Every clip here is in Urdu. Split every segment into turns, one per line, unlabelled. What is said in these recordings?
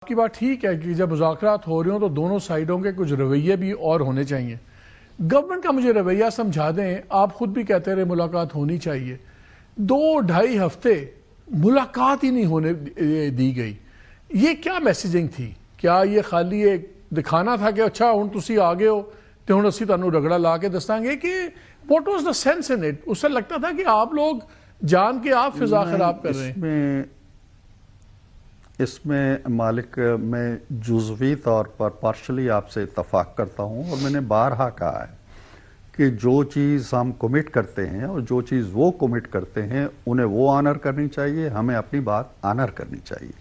آپ کی بات ٹھیک ہے کہ جب مذاکرات ہو رہے ہوں تو دونوں سائیڈوں کے کچھ رویے بھی اور ہونے چاہیے. گورنمنٹ کا مجھے رویہ سمجھا دیں. آپ خود بھی کہتے رہے ملاقات ہونی چاہیے. 2-2.5 ہفتے ملاقات ہی نہیں ہونے دی گئی. یہ کیا میسیجنگ تھی؟ کیا یہ خالی ایک دکھانا تھا کہ اچھا ہوں تسی آ گئے ہو تو ہوں اسی تانوں رگڑا لا کے دساں گے کہ what was the sense in it? اس سے لگتا تھا کہ آپ لوگ جان کے آپ فضا خراب کر رہے ہیں.
اس میں مالک میں جزوی طور پر پارشلی آپ سے اتفاق کرتا ہوں، اور میں نے بارہا کہا ہے کہ جو چیز ہم کمٹ کرتے ہیں اور جو چیز وہ کمٹ کرتے ہیں انہیں وہ آنر کرنی چاہیے، ہمیں اپنی بات آنر کرنی چاہیے.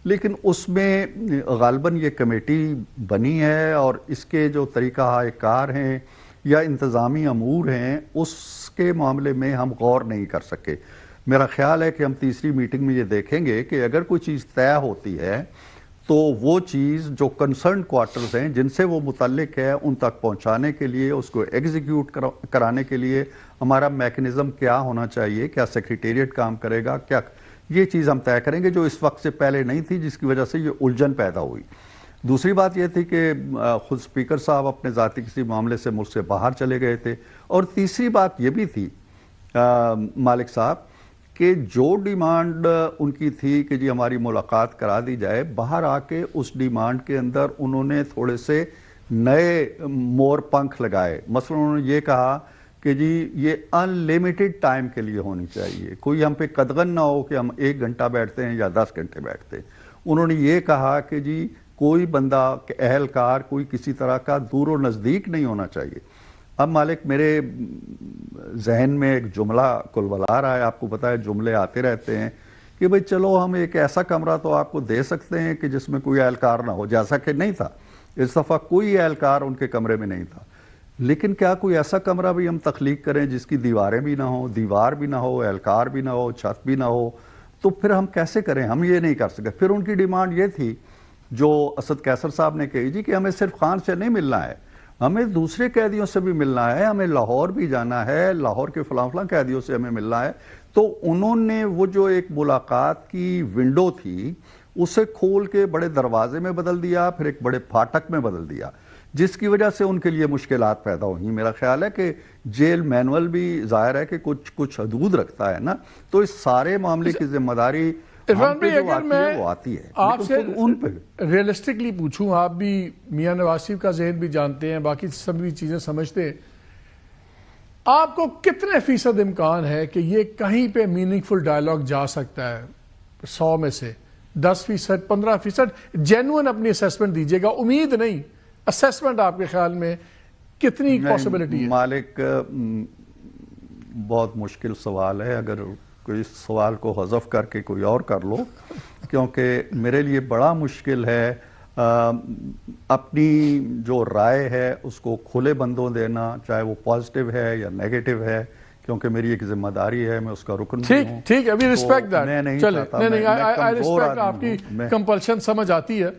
لیکن اس میں غالباً یہ کمیٹی بنی ہے اور اس کے جو طریقہ کار ہیں یا انتظامی امور ہیں اس کے معاملے میں ہم غور نہیں کر سکے. میرا خیال ہے کہ ہم تیسری میٹنگ میں یہ دیکھیں گے کہ اگر کوئی چیز طے ہوتی ہے تو وہ چیز جو کنسرنڈ کوارٹرز ہیں جن سے وہ متعلق ہے ان تک پہنچانے کے لیے، اس کو ایگزیکیوٹ کرانے کے لیے ہمارا میکنزم کیا ہونا چاہیے، کیا سیکریٹریٹ کام کرے گا، کیا یہ چیز ہم طے کریں گے جو اس وقت سے پہلے نہیں تھی، جس کی وجہ سے یہ الجھن پیدا ہوئی. دوسری بات یہ تھی کہ خود اسپیکر صاحب اپنے ذاتی کسی معاملے سے ملک سے باہر چلے گئے تھے. اور تیسری بات یہ بھی تھی مالک صاحب کہ جو ڈیمانڈ ان کی تھی کہ جی ہماری ملاقات کرا دی جائے، باہر آ کے اس ڈیمانڈ کے اندر انہوں نے تھوڑے سے نئے مور پنکھ لگائے. مثلا انہوں نے یہ کہا کہ جی یہ ان لیمیٹڈ ٹائم کے لیے ہونی چاہیے، کوئی ہم پہ قدغن نہ ہو کہ ہم 1 گھنٹہ بیٹھتے ہیں یا 10 گھنٹے بیٹھتے ہیں. انہوں نے یہ کہا کہ جی کوئی بندہ اہلکار کوئی کسی طرح کا دور و نزدیک نہیں ہونا چاہیے. اب مالک میرے ذہن میں ایک جملہ کلبلا رہا ہے، آپ کو پتا ہے جملے آتے رہتے ہیں کہ بھئی چلو ہم ایک ایسا کمرہ تو آپ کو دے سکتے ہیں کہ جس میں کوئی اہلکار نہ ہو، جیسا کہ نہیں تھا اس دفعہ، کوئی اہلکار ان کے کمرے میں نہیں تھا. لیکن کیا کوئی ایسا کمرہ بھی ہم تخلیق کریں جس کی دیواریں بھی نہ ہوں، دیوار بھی نہ ہو، اہلکار بھی نہ ہو، چھت بھی نہ ہو؟ تو پھر ہم کیسے کریں؟ ہم یہ نہیں کر سکتے. پھر ان کی ڈیمانڈ یہ تھی جو اسد قیصر صاحب نے کہی جی کہ ہمیں صرف خان سے نہیں ملنا ہے، ہمیں دوسرے قیدیوں سے بھی ملنا ہے، ہمیں لاہور بھی جانا ہے، لاہور کے فلاں فلاں قیدیوں سے ہمیں ملنا ہے. تو انہوں نے وہ جو ایک ملاقات کی ونڈو تھی اسے کھول کے بڑے دروازے میں بدل دیا، پھر ایک بڑے پھاٹک میں بدل دیا، جس کی وجہ سے ان کے لیے مشکلات پیدا ہوئیں. میرا خیال ہے کہ جیل مینول بھی ظاہر ہے کہ کچھ حدود رکھتا ہے نا، تو اس سارے معاملے کی ذمہ داری
عرفان بھائی اگر میں
وہ آتی ہے.
آپ سے ریئلسٹکلی پوچھوں، آپ بھی میاں نواز شریف کا ذہن بھی جانتے ہیں، باقی سبھی چیزیں سمجھتے ہیں، آپ کو کتنے فیصد امکان ہے کہ یہ کہیں پہ میننگ فل ڈائلاگ جا سکتا ہے؟ 100 میں سے 10%، 15%؟ جینوئن اپنی اسیسمنٹ دیجیے گا، امید نہیں، اسیسمنٹ آپ کے خیال میں کتنی پاسبلٹی ہے؟
مالک بہت مشکل سوال ہے، اگر کوئی اس سوال کو حذف کر کے کوئی اور کر لو، کیونکہ میرے لیے بڑا مشکل ہے اپنی جو رائے ہے اس کو کھلے بندوں دینا، چاہے وہ پازیٹیو ہے یا نیگیٹو ہے، کیونکہ میری ایک ذمہ داری ہے، میں اس کا رکن بھی ہوں.
ٹھیک ہے، وی ریسپیکٹ دیٹ.
میں نہیں
چلیں،
چاہتا،
نہیں، آئی ریسپیکٹ آپ کی کمپلشن، سمجھ آتی ہے.